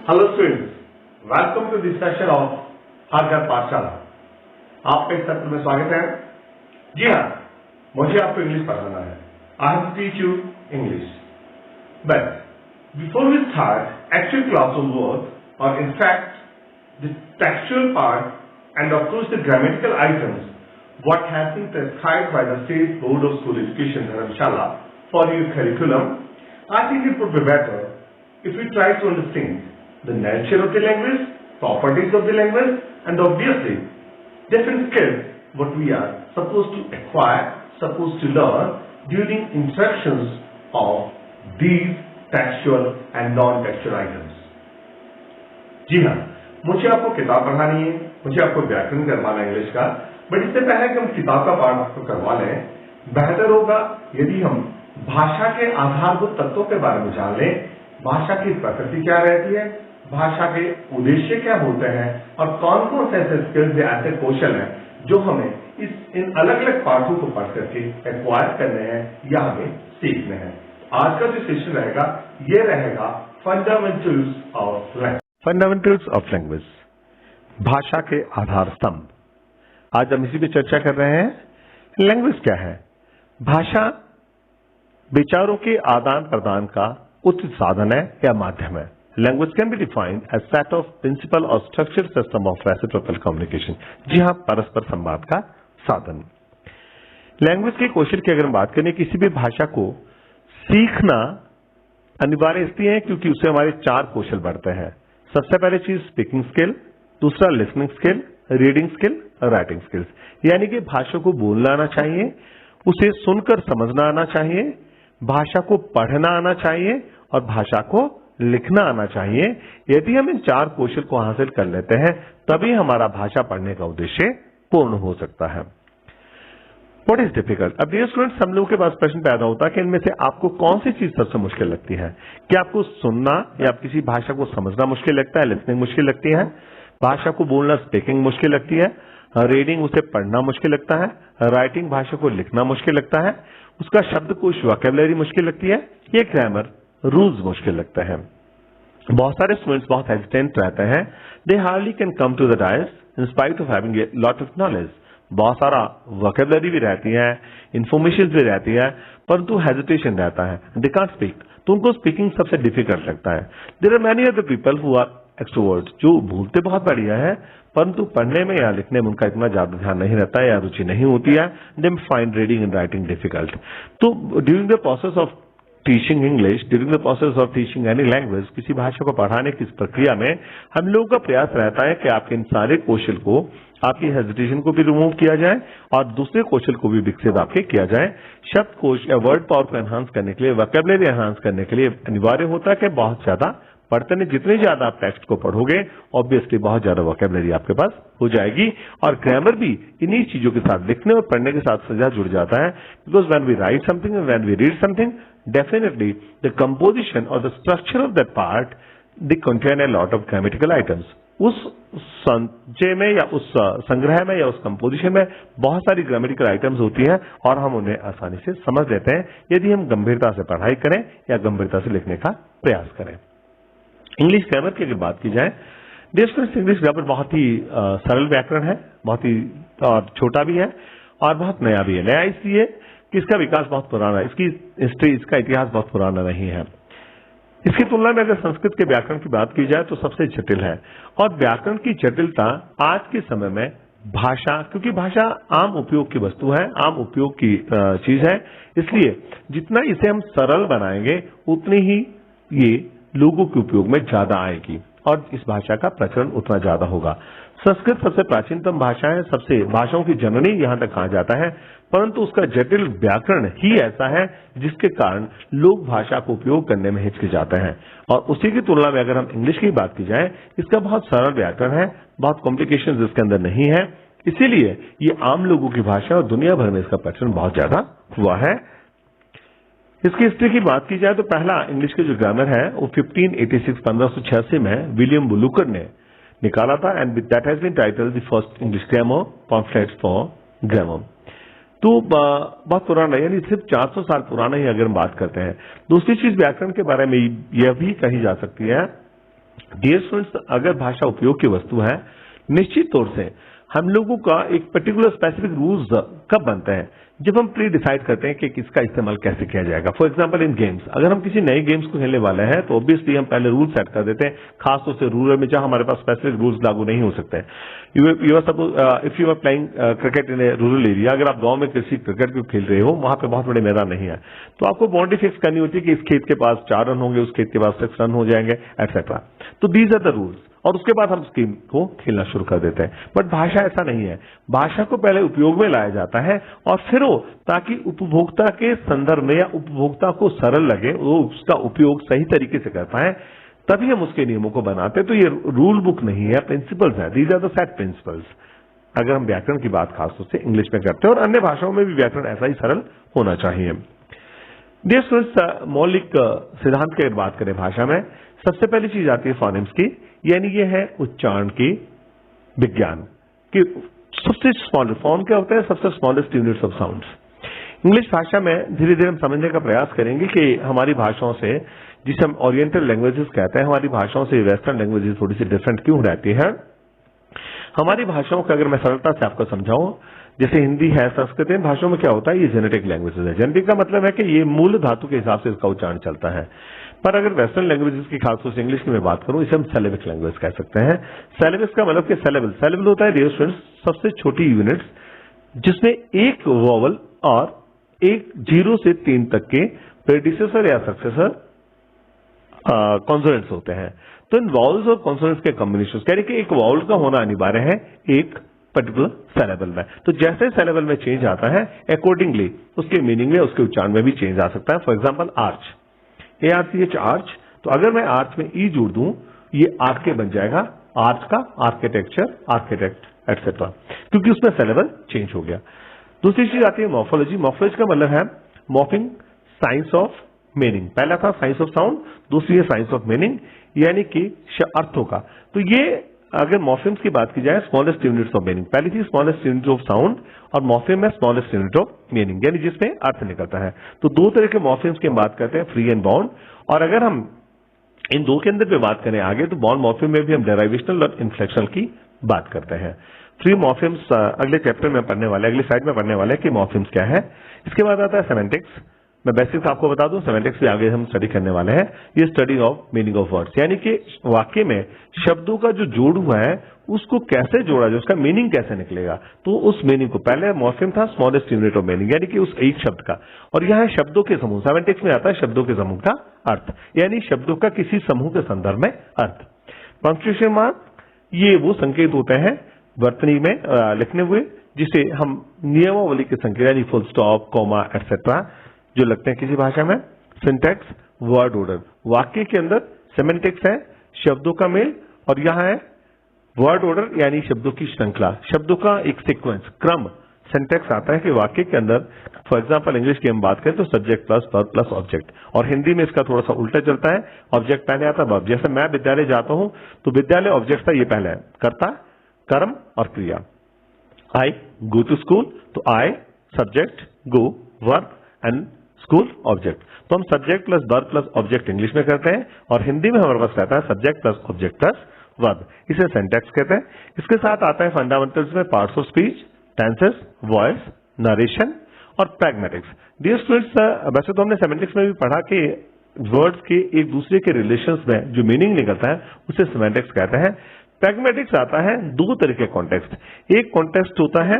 Hello students, welcome to this session of Har Ghar Pathshala. आपका इस सत्र में स्वागत है। जी हाँ, मुझे आपको इंग्लिश पढ़ाना है। I have to teach you English. But before we start actual classroom work और in fact the textual part and of course the grammatical items what has been prescribed by the State Board of School Education Dharamshala for your curriculum, I think it would be better if we try to understand the nature of the language, properties of the language, and obviously different skills what we are supposed to acquire, supposed to learn during instructions of these textual and non-textual items. जी हाँ, मुझे आपको किताब पढ़ानी है, मुझे आपको व्याकरण करवाना है इंग्लिश का। बट इससे पहले कि हम किताब का पाठ आपको करवा लें, बेहतर होगा यदि हम भाषा के आधारभूत तत्वों के बारे में जान लें। भाषा की प्रकृति क्या रहती है, भाषा के उद्देश्य क्या होते हैं और कौन कौन से ऐसे स्किल्स या ऐसे कौशल हैं जो हमें इन अलग अलग पाठों को पढ़ करके एक्वायर करने हैं या हमें सीखने हैं। आज का जो सेशन रहेगा ये रहेगा fundamentals of language. Fundamentals of language, भाषा के आधार स्तंभ। आज हम इसी पे चर्चा कर रहे हैं। लैंग्वेज क्या है? भाषा विचारों के आदान प्रदान का उचित साधन है या माध्यम है। Language can be defined as set of principle और structure system of reciprocal communication. जी हाँ, परस्पर संवाद का साधन। लैंग्वेज के कौशल की अगर हम बात करें, किसी भी भाषा को सीखना अनिवार्य इसलिए है क्योंकि उससे हमारे 4 कौशल बढ़ते हैं। सबसे पहले चीज स्पीकिंग स्किल, दूसरा लिसनिंग स्किल, रीडिंग स्किल और राइटिंग स्किल्स। यानी कि भाषा को बोलना आना चाहिए, उसे सुनकर समझना आना चाहिए, भाषा को पढ़ना आना चाहिए और भाषा को लिखना आना चाहिए। यदि हम इन 4 कौशल को हासिल कर लेते हैं तभी हमारा भाषा पढ़ने का उद्देश्य पूर्ण हो सकता है। What is difficult? अब डियर स्टूडेंट्स, हम लोगों के पास प्रश्न पैदा होता है कि इनमें से आपको कौन सी चीज सबसे मुश्किल लगती है? क्या आपको सुनना या आप किसी भाषा को समझना मुश्किल लगता है, लिसनिंग मुश्किल लगती है, भाषा को बोलना स्पीकिंग मुश्किल लगती है, रीडिंग उसे पढ़ना मुश्किल लगता है, राइटिंग भाषा को लिखना मुश्किल लगता है, उसका शब्दकोश वोकैबुलरी मुश्किल लगती है, ये ग्रामर रूल्स मुश्किल लगता है। बहुत सारे स्टूडेंट्स बहुत हेजिटेंट रहते हैं। They hardly can come to the dais in spite of having a lot of knowledge. बहुत सारा वोकैबुलरी भी रहती है, इंफॉर्मेशन भी रहती है, परंतु हेजिटेशन रहता है, दे कांट स्पीक। तो उनको स्पीकिंग सबसे डिफिकल्ट लगता है। There are many other people who are extrovert, जो बोलते बहुत बढ़िया है परंतु पढ़ने में या लिखने में उनका इतना ज्यादा ध्यान नहीं रहता है या रुचि नहीं होती है। They find reading and writing difficult. तो during the process of teaching English, during the process of teaching any language, किसी भाषा को पढ़ाने की इस प्रक्रिया में हम लोगों का प्रयास रहता है कि आपके इन सारे कौशल को, आपकी हेजिटेशन को भी रिमूव किया जाए और दूसरे कौशल को भी विकसित आपके किया जाए। शब्दकोश या वर्ड पावर को एनहांस करने के लिए, वोकैबुलरी एनहांस करने के लिए अनिवार्य होता है कि बहुत ज्यादा पढ़ते नहीं। जितने ज्यादा आप टेक्स्ट को पढ़ोगे ऑब्वियसली बहुत ज्यादा वोकैबुलरी आपके पास हो जाएगी और ग्रामर भी इन्हीं चीजों के साथ, लिखने और पढ़ने के साथ सजा जुड़ जाता है। Because when we write something and when we read something, definitely the composition और the structure of that part they contain a lot of grammatical items. उस संचय में या उस संग्रह में या उस कंपोजिशन में बहुत सारी ग्रामेटिकल आइटम्स होती हैं और हम उन्हें आसानी से समझ लेते हैं यदि हम गंभीरता से पढ़ाई करें या गंभीरता से लिखने का प्रयास करें। इंग्लिश ग्रामर की अगर बात की जाए, इंग्लिश ग्रामर बहुत ही सरल व्याकरण है, बहुत ही और छोटा भी है और बहुत नया भी है। नया इसलिए कि इसका विकास बहुत पुराना है, इसकी हिस्ट्री, इसका इतिहास बहुत पुराना नहीं है। इसकी तुलना में अगर संस्कृत के व्याकरण की बात की जाए तो सबसे जटिल है और व्याकरण की जटिलता आज के समय में भाषा, क्योंकि भाषा आम उपयोग की वस्तु है, आम उपयोग की चीज है, इसलिए जितना इसे हम सरल बनाएंगे उतनी ही ये लोगों के उपयोग में ज्यादा आएगी और इस भाषा का प्रचलन उतना ज्यादा होगा। संस्कृत सबसे प्राचीनतम भाषा है, सबसे भाषाओं की जननी यहां तक कहा जाता है, परंतु उसका जटिल व्याकरण ही ऐसा है जिसके कारण लोग भाषा को उपयोग करने में हिचकिचाते हैं। और उसी की तुलना में अगर हम इंग्लिश की बात की जाए, इसका बहुत सरल व्याकरण है, बहुत कॉम्प्लिकेशन इसके अंदर नहीं है, इसीलिए ये आम लोगों की भाषा और दुनिया भर में इसका प्रचलन बहुत ज्यादा हुआ है। इसकी हिस्ट्री की बात की जाए तो पहला इंग्लिश का जो ग्रामर है वो 1586 में विलियम बुलूकर ने निकाला था and that has been titled the first English grammar pamphlets for grammar. तो बहुत पुराना, यानी सिर्फ 400 साल पुराना ही अगर हम बात करते हैं। दूसरी चीज व्याकरण के बारे में यह भी कही जा सकती है डियर स्टूडेंट्स, अगर भाषा उपयोग की वस्तु है, निश्चित तौर से हम लोगों का एक पर्टिकुलर स्पेसिफिक रूल्स कब बनते हैं, जब हम प्री डिसाइड करते हैं कि किसका इस्तेमाल कैसे किया जाएगा। फॉर एग्जांपल इन गेम्स, अगर हम किसी नए गेम्स को खेलने वाले हैं तो ऑब्वियसली हम पहले रूल सेट कर देते हैं, खासतौर से रूरल में जहां हमारे पास स्पेसिफिक रूल्स लागू नहीं हो सकते। You are suppose if you are playing cricket in a rural area, अगर आप गांव में किसी क्रिकेट को खेल रहे हो, वहां पे बहुत बड़े मैदान नहीं है, तो आपको बाउंड्री फिक्स करनी होती है कि इस खेत के पास 4 रन होंगे, उस खेत के पास 6 रन हो जाएंगे, एटसेट्रा। तो दीज आर द रूल्स, और उसके बाद हम गेम को खेलना शुरू कर देते हैं। बट भाषा ऐसा नहीं है। भाषा को पहले उपयोग में लाया जाता है और फिर वो, ताकि उपभोक्ता के संदर्भ में या उपभोक्ता को सरल लगे, वो उसका उपयोग सही तरीके से कर पाए, तभी हम उसके नियमों को बनाते हैं। तो ये रूल बुक नहीं है, प्रिंसिपल्स है। These are the set principles. अगर हम व्याकरण की बात खासतौर से इंग्लिश में करते हैं, और अन्य भाषाओं में भी व्याकरण ऐसा ही सरल होना चाहिए। डियर स्टूडेंट्स, मौलिक सिद्धांत की अगर बात करें भाषा में, सबसे पहली चीज आती है फोनेम्स की, यानी ये है उच्चारण की विज्ञान कि सबसे स्मॉल फॉर्म क्या होता है, सबसे smallest units of sounds. English भाषा में धीरे धीरे हम समझने का प्रयास करेंगे कि हमारी भाषाओं से, जिसे हम ओरिएंटल लैंग्वेजेस कहते हैं, हमारी भाषाओं से वेस्टर्न लैंग्वेजेस थोड़ी सी डिफरेंट क्यों रहती है। हमारी भाषाओं का अगर मैं सरलता से आपको समझाऊं, जैसे हिंदी है, संस्कृत, इन भाषाओं में क्या होता है, ये जेनेटिक लैंग्वेजेस है। जेनेटिक का मतलब है कि ये मूल धातु के हिसाब से इसका उच्चारण चलता है। पर अगर वेस्टर्न लैंग्वेजेस की खासतौर से इंग्लिश की मैं बात करूं, इसे हम सेलेबिक लैंग्वेज कह सकते हैं। सेलेबिक का मतलब कि सेलेबल होता है डियर स्टूडेंट्स सबसे छोटी यूनिट्स, जिसमें एक वॉवल और एक 0 से 3 तक के प्रेडिसेसर या सक्सेसर कॉन्सोनेंट्स होते हैं। तो इन वॉवल्स और कॉन्सोनेंट्स के कॉम्बिनेशन, कह रहे कि एक वॉवल का होना अनिवार्य है एक पर्टिकुलर सेलेबल में। तो जैसे सेलेबल में चेंज आता है, अकॉर्डिंगली उसके मीनिंग में, उसके उच्चारण में भी चेंज आ सकता है। For example arch, ARCH arch, तो अगर मैं आर्च में ई जोड़ दूं, ये आर्क के बन जाएगा, आर्च का आर्किटेक्चर, आर्किटेक्ट, एटसेट्रा, क्योंकि उसमें सेलेबल चेंज हो गया। दूसरी चीज आती है मॉर्फोलॉजी। मॉर्फोलॉजी का मतलब है मॉर्फिंग साइंस ऑफ मीनिंग। पहला था साइंस ऑफ साउंड, दूसरी है साइंस ऑफ मीनिंग, यानी कि अर्थों का। तो ये अगर मॉर्फिम्स की बात की जाए, स्मॉलेस्ट यूनिट्स ऑफ मीनिंग, पहली थी स्मॉलेस्ट यूनिट ऑफ साउंड, और मॉर्फिम है स्मॉलेस्ट यूनिट ऑफ मीनिंग, यानी जिसमें अर्थ निकलता है। तो दो तरह के मॉर्फिम्स की बात करते हैं, फ्री एंड बाउंड। और अगर हम इन दो के अंदर पे बात करें आगे, तो बाउंड मॉर्फिम में भी हम डेराइवेशनल और इन्फ्लेक्शनल की बात करते हैं। फ्री मॉर्फिम्स अगले चैप्टर में पढ़ने वाले, अगली स्लाइड में पढ़ने वाले कि मॉर्फिम्स क्या है। इसके बाद आता है सेमेंटिक्स। मैं बेसिक्स आपको बता दूं, सेमेंटिक्स भी आगे हम स्टडी करने वाले हैं। ये study of meaning of words, यानी कि वाक्य में शब्दों का जो जोड़ हुआ है उसको कैसे जोड़ा जाए, उसका मीनिंग कैसे निकलेगा। तो उस मीनिंग को, पहले मॉर्फिम था स्मॉलेस्ट यूनिट ऑफ मीनिंग, यानी कि उस एक शब्द का, और यह है शब्दों के समूह। सेमेंटिक्स में आता है शब्दों के समूह का अर्थ, यानी शब्दों का किसी समूह के संदर्भ में अर्थ। पंक्चुएशन मार्क, ये वो संकेत होते हैं वर्तनी में लिखने हुए, जिसे हम नियमावली के संकेत, यानी फुल स्टॉप, कॉमा, एटसेट्रा, जो लगते हैं किसी भाषा में। सिंटैक्स, वर्ड ऑर्डर, वाक्य के अंदर सेमेंटिक्स है शब्दों का मेल, और यहां है वर्ड ऑर्डर, यानी शब्दों की श्रृंखला, शब्दों का एक सीक्वेंस, क्रम। सिंटैक्स आता है कि वाक्य के अंदर, फॉर एग्जाम्पल इंग्लिश की हम बात करें तो subject plus verb plus object, और हिंदी में इसका थोड़ा सा उल्टा चलता है, ऑब्जेक्ट पहले आता है वर्ब। जैसे मैं विद्यालय जाता हूं तो विद्यालय ऑब्जेक्ट था, ये पहले है, कर्ता, कर्म और क्रिया। आई गो टू स्कूल, तो I subject, go verb and school object. तो हम subject plus verb plus object English में करते हैं, और हिंदी में हमारे पास रहता है subject plus object plus verb. इसे सिंटैक्स कहते हैं। इसके साथ आता है फंडामेंटल्स में parts of speech, tenses, voice, narration और प्रैग्मेटिक्स। डियर स्टूडेंट्स, वैसे तो हमने सेमेंटिक्स में भी पढ़ा कि वर्ड्स के एक दूसरे के रिलेशंस में जो मीनिंग निकलता है उसे सेमेंटिक्स कहते हैं। प्रैग्मेटिक्स आता है दो तरह के कॉन्टेक्स्ट। एक कॉन्टेक्स्ट होता है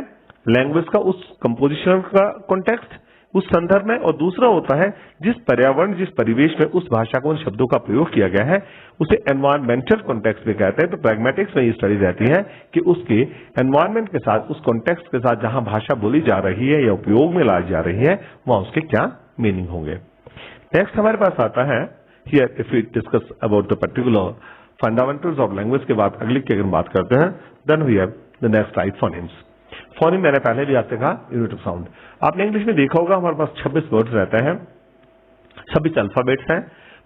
लैंग्वेज का, उस कंपोजिशन का कॉन्टेक्स्ट, उस संदर्भ में, और दूसरा होता है जिस पर्यावरण, जिस परिवेश में उस भाषा को, उन शब्दों का प्रयोग किया गया है, उसे एनवायरमेंटल कॉन्टेक्स्ट भी कहते हैं। तो प्रैग्मेटिक्स में ये स्टडी रहती है कि उसके एनवायरमेंट के साथ, उस कॉन्टेक्स्ट के साथ जहां भाषा बोली जा रही है या उपयोग में लाई जा रही है, वहां उसके क्या मीनिंग होंगे। नेक्स्ट हमारे पास आता है, here if we discuss about the particular fundamentals of language के बाद अगली की अगर बात करते हैं, then we have the next slide, phonemes. Phoneme मैंने पहले भी आपसे कहा, यूनिट ऑफ साउंड। आपने इंग्लिश में देखा होगा हमारे पास 26 वर्ड्स रहते हैं, 26 अल्फाबेट्स हैं,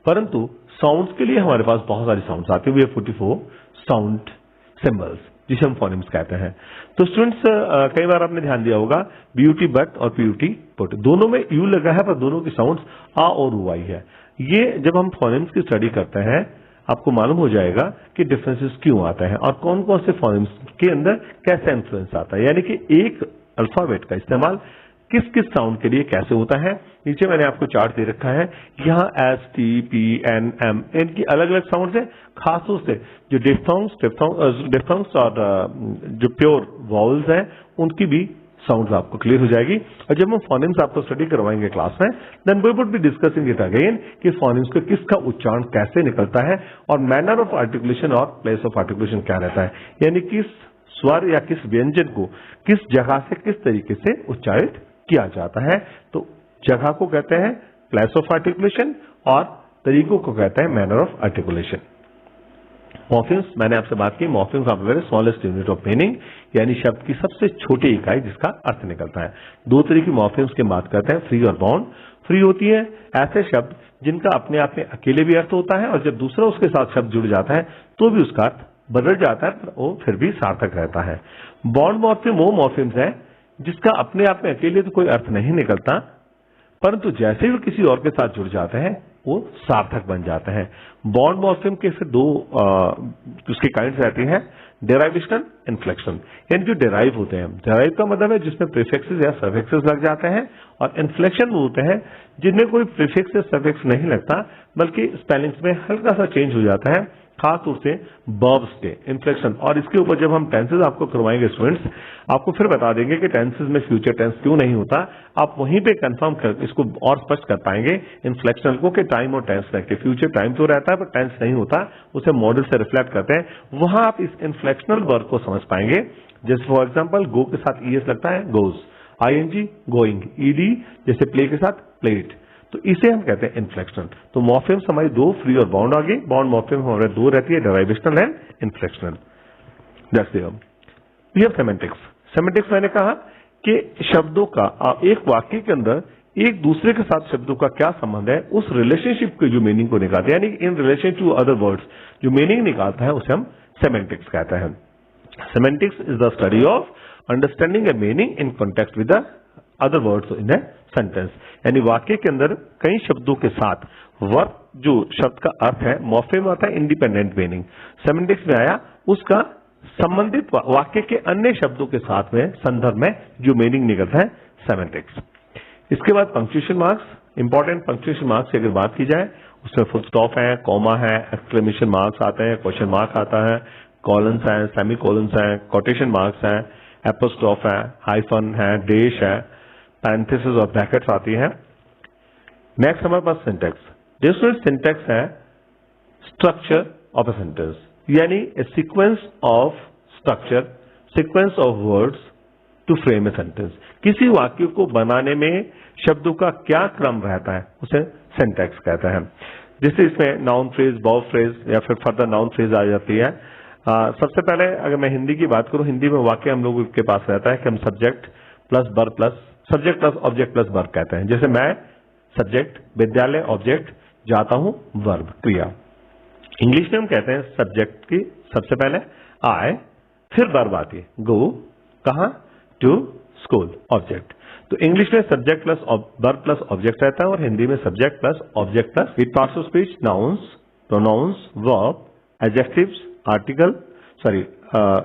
परंतु साउंड्स के लिए हमारे पास बहुत सारी साउंड्स आती हुई है, 44 साउंड सिंबल्स, जिसे हम फोनेम्स कहते हैं। तो स्टूडेंट्स, कई बार आपने ध्यान दिया होगा बीयूटी बट और पीयूटी पुट, दोनों में यू लगा है, पर दोनों की साउंड्स आ और ऊ आई है। ये जब हम फोनेम्स की स्टडी करते हैं, आपको मालूम हो जाएगा कि डिफरेंसेस क्यों आते हैं और कौन कौन से फोनेम्स के अंदर कैसा इन्फ्लुएंस आता है, यानी कि एक अल्फाबेट का इस्तेमाल किस किस साउंड के लिए कैसे होता है। नीचे मैंने आपको चार्ट दे रखा है, यहाँ S, T, P, N, M, इनकी अलग अलग साउंड है। खासतौर से जो डिफ्थोंग्स और जो प्योर वाउल्स हैं उनकी भी साउंड्स आपको क्लियर हो जाएगी। और जब हम फोनेम्स आपको स्टडी करवाएंगे क्लास में, then we would be discussing it again कि फोनेम्स को किसका उच्चारण कैसे निकलता है और मैनर ऑफ आर्टिकुलेशन और प्लेस ऑफ आर्टिकुलेशन क्या रहता है, यानी किस स्वर या किस व्यंजन को किस जगह से किस तरीके से उच्चारित किया जाता है। तो जगह को कहते हैं प्लेस ऑफ आर्टिकुलेशन और तरीकों को कहते हैं मैनर ऑफ आर्टिकुलेशन। मॉर्फिम्स, मैंने आपसे बात की, morphemes are very smallest unit of meaning, यानी शब्द की सबसे छोटी इकाई जिसका अर्थ निकलता है। दो तरह की मॉर्फिम्स की बात करते हैं, फ्री और बाउंड। फ्री होती है ऐसे शब्द जिनका अपने आप में अकेले भी अर्थ होता है और जब दूसरा उसके साथ शब्द जुड़ जाता है तो भी उसका अर्थ बदल जाता है, पर वो फिर भी सार्थक रहता है। बाउंड मॉर्फिम वो मॉर्फिम्स है जिसका अपने आप में अकेले तो कोई अर्थ नहीं निकलता, परंतु जैसे ही किसी और के साथ जुड़ जाते हैं वो सार्थक बन जाते हैं। बॉन्ड मॉर्फिम के फिर दो उसकी काइंड्स रहती हैं, डेराइवेशनल, इन्फ्लेक्शन। यानी जो डेराइव होते हैं, डेराइव का मतलब है जिसमें प्रीफिक्सेस या सफिक्सेस लग जाते हैं, और इन्फ्लेक्शन वो होते हैं जिनमें कोई प्रीफिक्स या सफिक्स नहीं लगता बल्कि स्पेलिंग्स में हल्का सा चेंज हो जाता है, खासतौर से वर्ब्स के इन्फ्लेक्शन। और इसके ऊपर जब हम टेंसेज आपको करवाएंगे स्टूडेंट्स, आपको फिर बता देंगे कि टेंसेज में फ्यूचर टेंस क्यों नहीं होता। आप वहीं पे कंफर्म कर इसको और स्पष्ट कर पाएंगे इन्फ्लेक्शनल को कि टाइम और टेंस रहते, फ्यूचर टाइम तो रहता है पर टेंस नहीं होता, उसे मॉडल से रिफ्लेक्ट करते हैं। वहां आप इस इन्फ्लेक्शनल वर्ब को समझ पाएंगे। जैसे फॉर एग्जाम्पल गो के साथ ईएस लगता है गोज, आईएनजी गोइंग, ईडी जैसे प्ले के साथ प्लेड, तो इसे हम कहते हैं इन्फ्लेक्शनल। तो मॉर्फिम्स हमारी दो, फ्री और बाउंड आ गई। बाउंड मॉर्फिम हमारे दो रहती है, derivational and inflectional. That's the we have semantics. Semantics मैंने कहा कि शब्दों का एक वाक्य के अंदर एक दूसरे के साथ शब्दों का क्या संबंध है, उस रिलेशनशिप के जो मीनिंग को निकालते हैं, यानी in relation to other words जो मीनिंग निकालता है उसे हम सेमेंटिक्स कहते हैं। Semantics is the study of understanding a meaning in context with the other words in a sentence, यानी वाक्य के अंदर कई शब्दों के साथ वर्ब जो शब्द का अर्थ है, मॉर्फिम आता है इंडिपेंडेंट मीनिंग, सेमेंटिक्स में आया उसका संबंधित वाक्य के अन्य शब्दों के साथ में संदर्भ में जो मीनिंग निकलता है, सेमेंटिक्स। इसके बाद punctuation marks, important punctuation marks की अगर बात की जाए उसमें फुल स्टॉप है, कॉमा है, एक्सक्लेमेशन मार्क्स आते हैं, क्वेश्चन मार्क आता है, कॉलन्स हैं, सेमी कॉलन्स हैं, कोटेशन मार्क्स हैं, एपोस्ट्रोफ है, हाइफन है, डेश है, पैरेंथेसिस और ब्रैकेट्स आती हैं। नेक्स्ट हमारे पास सिंटैक्स। डिफरेंट सिंटैक्स है स्ट्रक्चर ऑफ अ सेंटेंस, यानी a sequence of structure, sequence of words to frame a sentence. किसी वाक्य को बनाने में शब्दों का क्या क्रम रहता है उसे सिंटैक्स कहते हैं। जैसे इसमें नाउन फ्रेज, वर्ब फ्रेज या फिर फर्दर नाउन फ्रेज आ जाती है। सबसे पहले अगर मैं हिंदी की बात करूं, हिंदी में वाक्य हम लोगों के पास रहता है कि हम subject plus verb plus subject plus object plus verb कहते हैं। जैसे मैं सब्जेक्ट, विद्यालय ऑब्जेक्ट, जाता हूं वर्ब क्रिया। इंग्लिश में हम कहते हैं सब्जेक्ट की सबसे पहले आई, फिर वर्ब आती है गो, कहां, टू स्कूल, ऑब्जेक्ट। तो इंग्लिश में subject plus verb plus object रहता है और हिंदी में subject plus object plus with parts of speech, nouns, pronouns, verb, adjectives, article,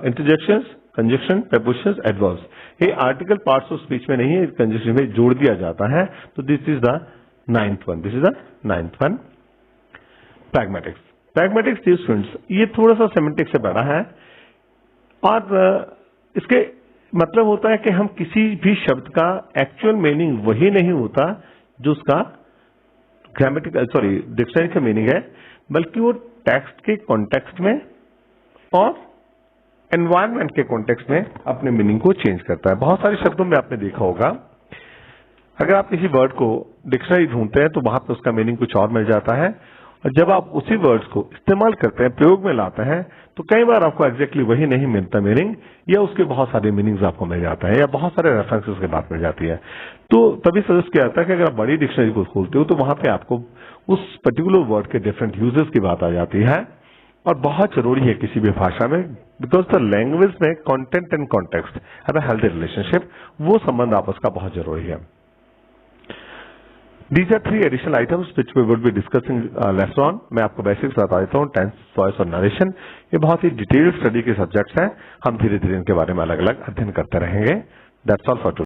interjections, conjunction, prepositions, adverbs। ये आर्टिकल पार्ट्स ऑफ स्पीच में नहीं है, कंजक्शन में जोड़ दिया जाता है। तो this is the ninth one, this is the ninth one. Pragmatics, pragmatics students ये थोड़ा सा सेमेंटिक्स से बड़ा है और इसके मतलब होता है कि हम किसी भी शब्द का एक्चुअल मीनिंग वही नहीं होता जो उसका ग्रामेटिकल डिक्शनरी का मीनिंग है, बल्कि वो टेक्स्ट के कॉन्टेक्स्ट में और एनवायरनमेंट के कॉन्टेक्स्ट में अपने मीनिंग को चेंज करता है। बहुत सारे शब्दों में आपने देखा होगा, अगर आप किसी वर्ड को डिक्शनरी ढूंढते हैं तो वहां पर उसका मीनिंग कुछ और मिल जाता है, और जब आप उसी वर्ड्स को इस्तेमाल करते हैं, प्रयोग में लाते हैं, तो कई बार आपको एग्जैक्टली वही नहीं मिलता मीनिंग, या उसके बहुत सारे मीनिंग्स आपको मिल जाता है, या बहुत सारे रेफरेंसेस के बात मिल जाती है। तो तभी सजेस्ट किया जाता है कि अगर आप बड़ी डिक्शनरी को खोलते हो तो वहां पे आपको उस पर्टिकुलर वर्ड के डिफरेंट यूजेस की बात आ जाती है, और बहुत जरूरी है किसी भी भाषा में, बिकॉज द लैंग्वेज में content and context have a healthy relationship, वो संबंध आपस का बहुत जरूरी है। These are 3 additional items which we would be discussing later on. मैं आपको बेसिक्स बता देता हूँ, टेंस, वॉइस और नरेशन. ये बहुत ही डिटेल्ड स्टडी के सब्जेक्ट्स हैं. हम धीरे धीरे इनके बारे में अलग अलग अध्ययन करते रहेंगे. That's all for today.